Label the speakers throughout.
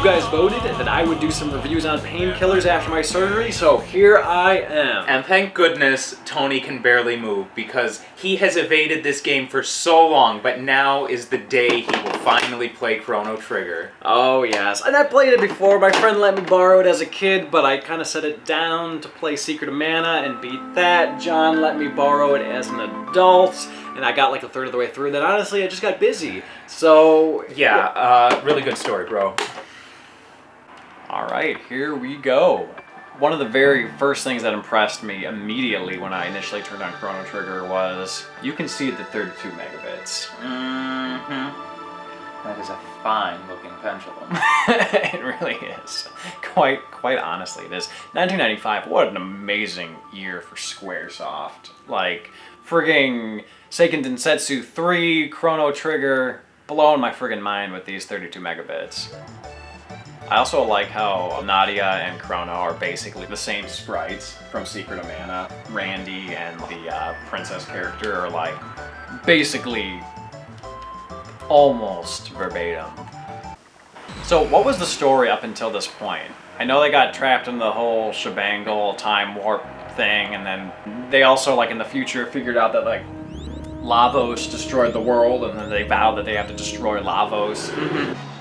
Speaker 1: guys voted that I would do some reviews on painkillers after my surgery, so here I am.
Speaker 2: And thank goodness Tony can barely move, because he has evaded this game for so long, but now is the day he will finally play Chrono Trigger.
Speaker 1: Oh yes, and I played it before. My friend let me borrow it as a kid, but I kind of set it down to play Secret of Mana and beat that. John let me borrow it as an adult, and I got like a third of the way through. Then honestly, I just got busy. So
Speaker 2: yeah, really good story, bro.
Speaker 1: All right, here we go. One of the very first things that impressed me immediately when I initially turned on Chrono Trigger was you can see the 32 megabits.
Speaker 2: That is a fine looking pendulum.
Speaker 1: It really is. Quite honestly, it is. 1995, what an amazing year for Squaresoft. Like, friggin' Seiken Densetsu 3, Chrono Trigger, blowing my friggin' mind with these 32 megabits. I also like how Nadia and Chrono are basically the same sprites from Secret of Mana. Randy and the princess character are like basically almost verbatim. So what was the story up until this point? I know they got trapped in the whole shebangle time warp thing, and then they also, like, in the future figured out that, like, Lavos destroyed the world, and then they vowed that they have to destroy Lavos.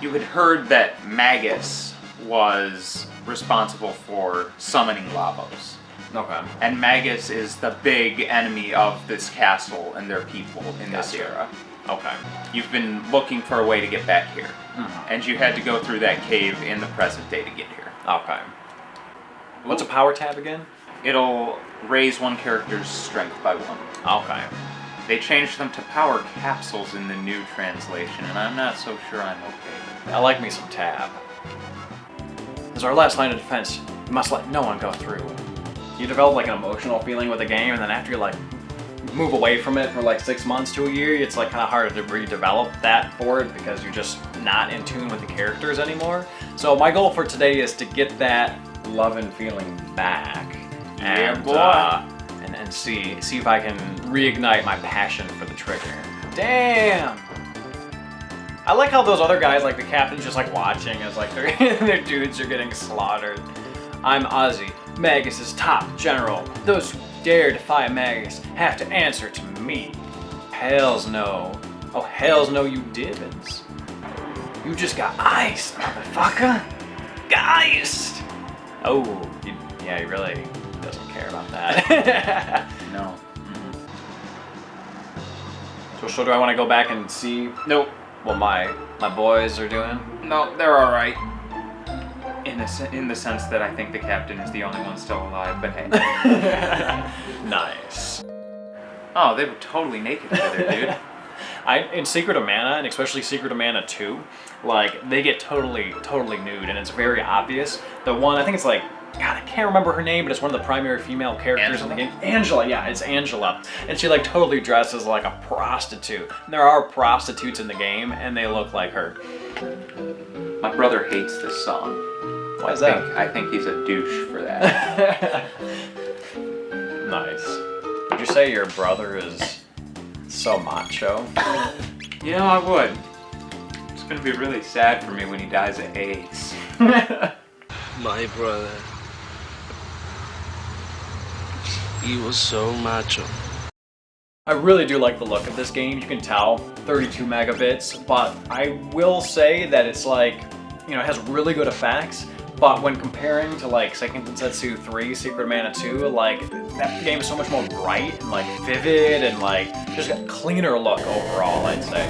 Speaker 2: You had heard that Magus was responsible for summoning Lavos.
Speaker 1: Okay.
Speaker 2: And Magus is the big enemy of this castle and their people in this era.
Speaker 1: Okay.
Speaker 2: You've been looking for a way to get back here. And you had to go through that cave in the present day to get here.
Speaker 1: Okay. What's a power tab again?
Speaker 2: It'll raise one character's strength by 1.
Speaker 1: Okay.
Speaker 2: They changed them to power capsules in the new translation, and I'm not so sure I'm okay with that.
Speaker 1: I like me some tab. As our last line of defense, you must let no one go through. You develop like an emotional feeling with the game, and then after you like move away from it for like 6 months to a year, it's like kind of hard to redevelop that forward because you're just not in tune with the characters anymore. So my goal for today is to get that love and feeling back. And, and see if I can reignite my passion for the trigger. Damn! I like how those other guys, like the captain's just like watching as like their dudes are getting slaughtered. I'm Ozzy, Magus's top general. Those who dare defy Magus have to answer to me. Hells no. Oh, hells no you didn't. You just got iced, motherfucker. Iced! Oh, yeah, he really doesn't care about that.
Speaker 2: No.
Speaker 1: So do I want to go back and see what my boys are doing?
Speaker 2: No, they're alright. In the sense that I think the captain is the only one still alive, but hey.
Speaker 1: Nice.
Speaker 2: Oh, they were totally naked together, dude.
Speaker 1: In Secret of Mana, and especially Secret of Mana 2, like, they get totally nude, and it's very obvious. The one, I think it's like, God, I can't remember her name, but it's one of the primary female characters in the game. Angela, yeah, it's Angela. And she like totally dresses like a prostitute. And there are prostitutes in the game, and they look like her.
Speaker 2: My brother hates this song.
Speaker 1: Why is that?
Speaker 2: I think he's a douche for that.
Speaker 1: Nice. Would you say your brother is so macho?
Speaker 2: Yeah, I would. It's gonna be really sad for me when he dies of AIDS.
Speaker 3: My brother, he was so macho.
Speaker 1: I really do like the look of this game. You can tell 32 megabits, but I will say that it's like, you know, it has really good effects, but when comparing to like Seiken Densetsu 3, Secret of Mana 2, like that game is so much more bright and like vivid and like just a cleaner look overall, I'd say.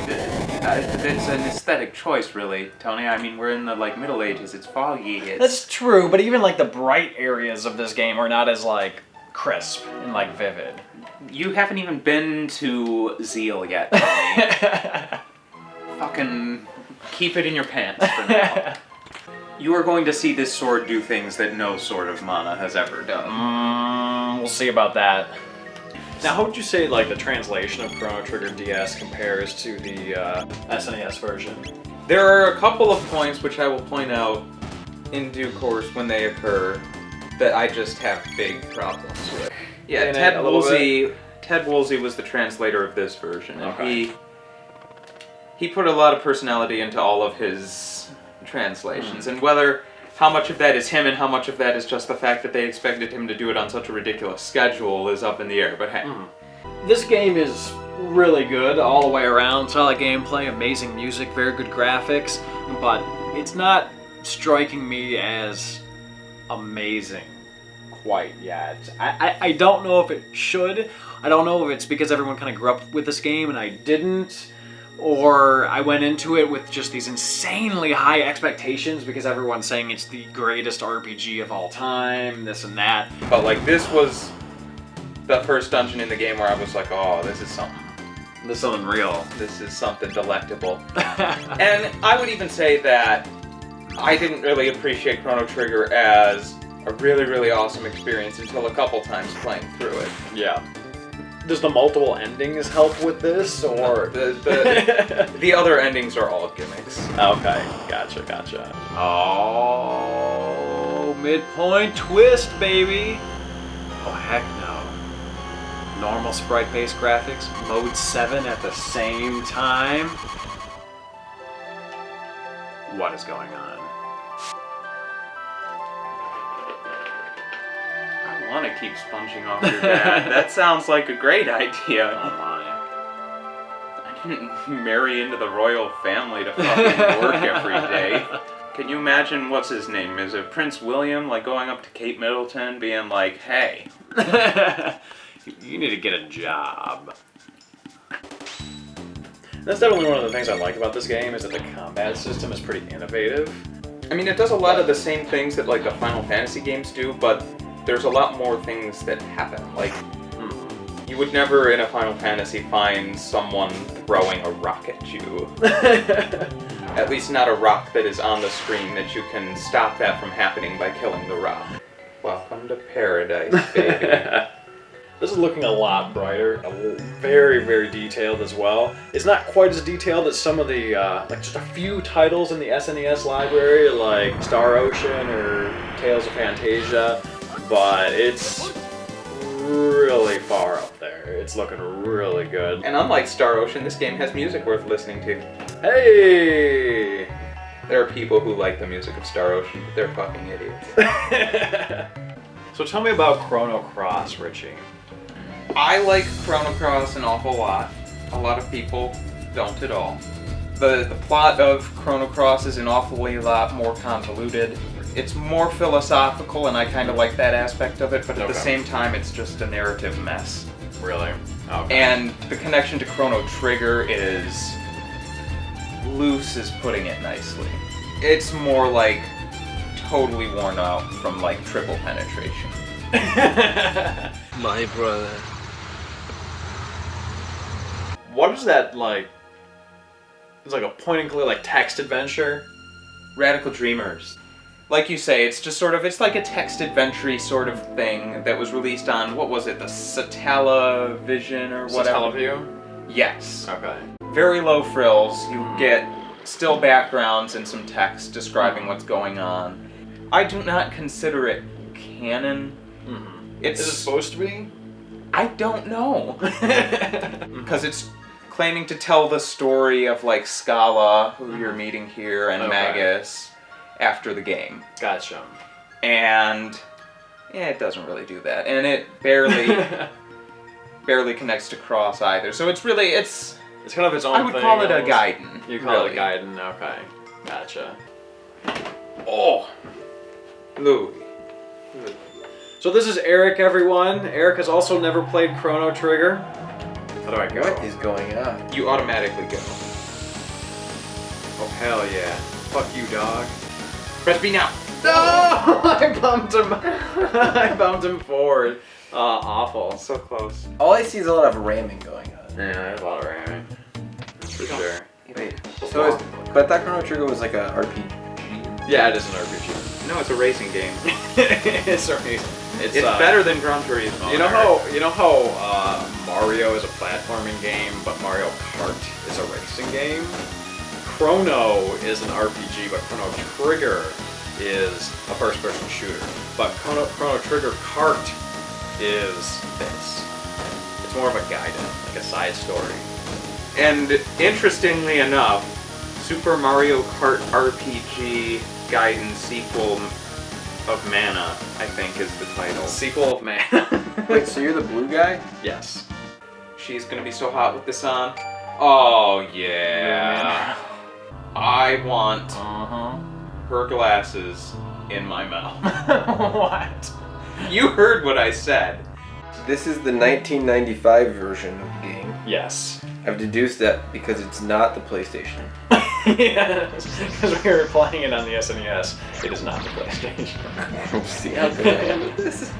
Speaker 2: It's an aesthetic choice, really, Tony. I mean, we're in the like Middle Ages. It's foggy.
Speaker 1: That's true, but even like the bright areas of this game are not as like crisp and like vivid.
Speaker 2: You haven't even been to Zeal yet, Tony. Fucking keep it in your pants for now. You are going to see this sword do things that no sword of mana has ever done.
Speaker 1: We'll see about that. Now, how would you say like the translation of Chrono Trigger DS compares to the SNES version?
Speaker 4: There are a couple of points which I will point out in due course when they occur that I just have big problems with. Yeah, Ted Woolsey was the translator of this version, and he put a lot of personality into all of his translations, and how much of that is him and how much of that is just the fact that they expected him to do it on such a ridiculous schedule is up in the air, but hey.
Speaker 1: This game is really good all the way around. Solid gameplay, amazing music, very good graphics, but it's not striking me as amazing quite yet. I don't know if it should. I don't know if it's because everyone kind of grew up with this game and I didn't, or I went into it with just these insanely high expectations because everyone's saying it's the greatest RPG of all time, this and that.
Speaker 4: But like, this was the first dungeon in the game where I was like, oh, this is something.
Speaker 1: This is something real.
Speaker 4: This is something delectable. And I would even say that I didn't really appreciate Chrono Trigger as a really, really awesome experience until a couple times playing through it.
Speaker 1: Yeah. Does the multiple endings help with this, or
Speaker 4: the other endings are all gimmicks?
Speaker 1: Okay, gotcha. Oh, midpoint twist, baby. Oh heck no. Normal sprite-based graphics, mode 7 at the same time. What is going on?
Speaker 4: I want to keep sponging off your dad. That sounds like a great idea.
Speaker 1: Oh my.
Speaker 4: I didn't marry into the royal family to fucking work every day. Can you imagine, what's his name? Is it Prince William, like going up to Kate Middleton being like, hey.
Speaker 1: You need to get a job. That's definitely one of the things I like about this game, is that the combat system is pretty innovative.
Speaker 4: I mean, it does a lot of the same things that like the Final Fantasy games do, but there's a lot more things that happen. Like, you would never in a Final Fantasy find someone throwing a rock at you. At least not a rock that is on the screen that you can stop that from happening by killing the rock. Welcome to paradise, baby.
Speaker 1: This is looking a lot brighter, very, very detailed as well. It's not quite as detailed as some of the, like just a few titles in the SNES library, like Star Ocean or Tales of Fantasia, but it's really far up there. It's looking really good.
Speaker 4: And unlike Star Ocean, this game has music worth listening to.
Speaker 1: Hey!
Speaker 4: There are people who like the music of Star Ocean, but they're fucking idiots.
Speaker 1: So tell me about Chrono Cross, Richie.
Speaker 4: I like Chrono Cross an awful lot. A lot of people don't at all. The plot of Chrono Cross is an awfully lot more convoluted. It's more philosophical, and I kind of like that aspect of it, but at the same time, it's just a narrative mess.
Speaker 1: Really? Okay.
Speaker 4: And the connection to Chrono Trigger is loose as putting it nicely. It's more like totally worn out from like triple penetration.
Speaker 3: My brother.
Speaker 1: What is that like? It's like a point and click, like text adventure.
Speaker 4: Radical Dreamers. Like you say, it's just sort of, it's like a text adventure sort of thing that was released on, what was it, the Satellavision or whatever?
Speaker 1: Satellaview?
Speaker 4: Yes.
Speaker 1: Okay.
Speaker 4: Very low frills. You get still backgrounds and some text describing what's going on. I do not consider it canon.
Speaker 1: Is it supposed to be?
Speaker 4: I don't know. Because it's claiming to tell the story of like Scala, who you're meeting here, and Magus after the game.
Speaker 1: Gotcha.
Speaker 4: And yeah, it doesn't really do that. And it barely connects to Cross either. So it's really, it's
Speaker 1: kind of its own thing.
Speaker 4: I would call it a Gaiden.
Speaker 1: You call it a Gaiden, okay. Gotcha.
Speaker 4: Oh! Louis.
Speaker 1: So this is Eric, everyone. Eric has also never played Chrono Trigger. How do I go?
Speaker 5: What is going on?
Speaker 4: You automatically go.
Speaker 1: Oh, hell yeah. Fuck you, dog.
Speaker 4: Press B now.
Speaker 1: No! I bumped him. I bumped him forward. Awful.
Speaker 4: So close.
Speaker 5: All I see is a lot of ramming going on.
Speaker 1: Yeah, there's a lot of ramming. For sure.
Speaker 5: Wait, so but that Chrono Trigger was like a RPG?
Speaker 1: Yeah, it is an RPG.
Speaker 4: No, it's a racing game.
Speaker 1: It's a racing.
Speaker 4: It's better than Gran Turismo.
Speaker 1: You know how Mario is a platforming game, but Mario Kart is a racing game? Chrono is an RPG, but Chrono Trigger is a first-person shooter. But Chrono Trigger Kart is this. It's more of a Gaiden, like a side story.
Speaker 4: And interestingly enough, Super Mario Kart RPG Gaiden sequel of Mana, I think is the title.
Speaker 1: Sequel of Mana.
Speaker 5: Wait, so you're the blue guy?
Speaker 1: Yes.
Speaker 4: She's gonna be so hot with this on. Oh yeah. I want her glasses in my mouth.
Speaker 1: What?
Speaker 4: You heard what I said.
Speaker 5: This is the 1995 version of the game.
Speaker 1: Yes.
Speaker 5: I've deduced that because it's not the PlayStation.
Speaker 1: Yes, because we were playing it on the SNES. It is not the PlayStation.
Speaker 5: See how good I am at this?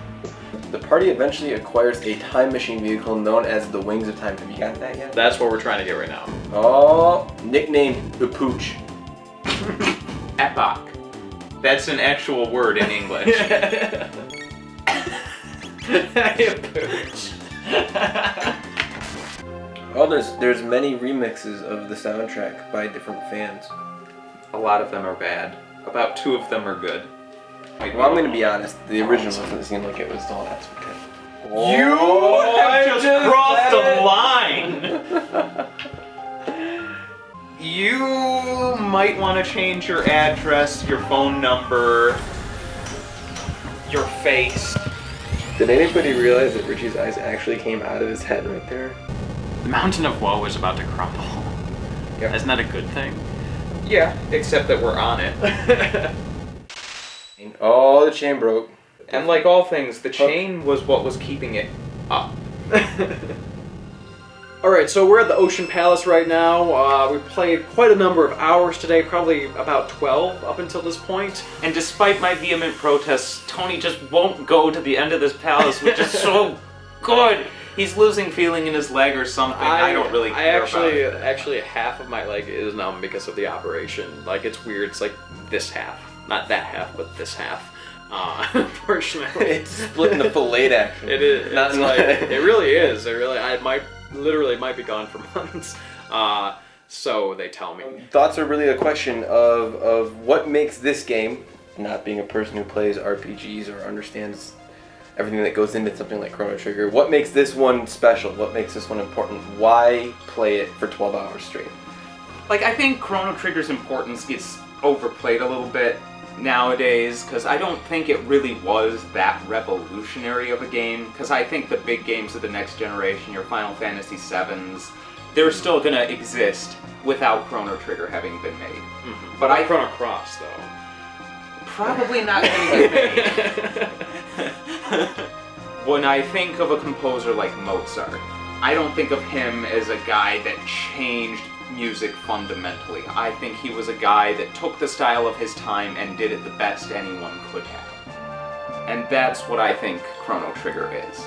Speaker 5: The party eventually acquires a time machine vehicle known as the Wings of Time. Have you got that yet?
Speaker 1: That's what we're trying to get right now.
Speaker 5: Oh, nicknamed the Pooch.
Speaker 4: Epoch. That's an actual word in English.
Speaker 5: Oh, there's many remixes of the soundtrack by different fans.
Speaker 4: A lot of them are bad. About 2 of them are good.
Speaker 5: Well, I'm gonna be honest. The original doesn't seem like it was all that spectacular.
Speaker 2: You have just crossed the line! You might want to change your address, your phone number, your face.
Speaker 5: Did anybody realize that Richie's eyes actually came out of his head right there?
Speaker 1: The mountain of woe is about to crumble.
Speaker 5: Yep.
Speaker 1: Isn't that a good thing?
Speaker 4: Yeah, except that we're on it.
Speaker 5: Oh, the chain broke.
Speaker 4: And like all things, the chain was what was keeping it up.
Speaker 1: Alright, so we're at the Ocean Palace right now. We've played quite a number of hours today, probably about 12 up until this point.
Speaker 2: And despite my vehement protests, Tony just won't go to the end of this palace, which is so good. He's losing feeling in his leg or something. I don't really care about it.
Speaker 1: Actually, half of my leg is numb because of the operation. Like, it's weird. It's like this half. Not that half, but this half. Unfortunately.
Speaker 5: It's splitting the fillet action.
Speaker 1: It is. It's like, it really is. It really. I might be gone for months. So they tell me.
Speaker 5: Thoughts are really a question of what makes this game, not being a person who plays RPGs or understands everything that goes into something like Chrono Trigger, what makes this one special? What makes this one important? Why play it for 12 hours straight?
Speaker 2: Like, I think Chrono Trigger's importance gets overplayed a little bit nowadays, because I don't think it really was that revolutionary of a game, because I think the big games of the next generation, your Final Fantasy VIIs, they're still going to exist without Chrono Trigger having been made.
Speaker 1: Mm-hmm.
Speaker 2: But I
Speaker 1: Chrono Cross, though.
Speaker 2: Probably not going to get made. When I think of a composer like Mozart, I don't think of him as a guy that changed music fundamentally. I think he was a guy that took the style of his time and did it the best anyone could have. And that's what I think Chrono Trigger is.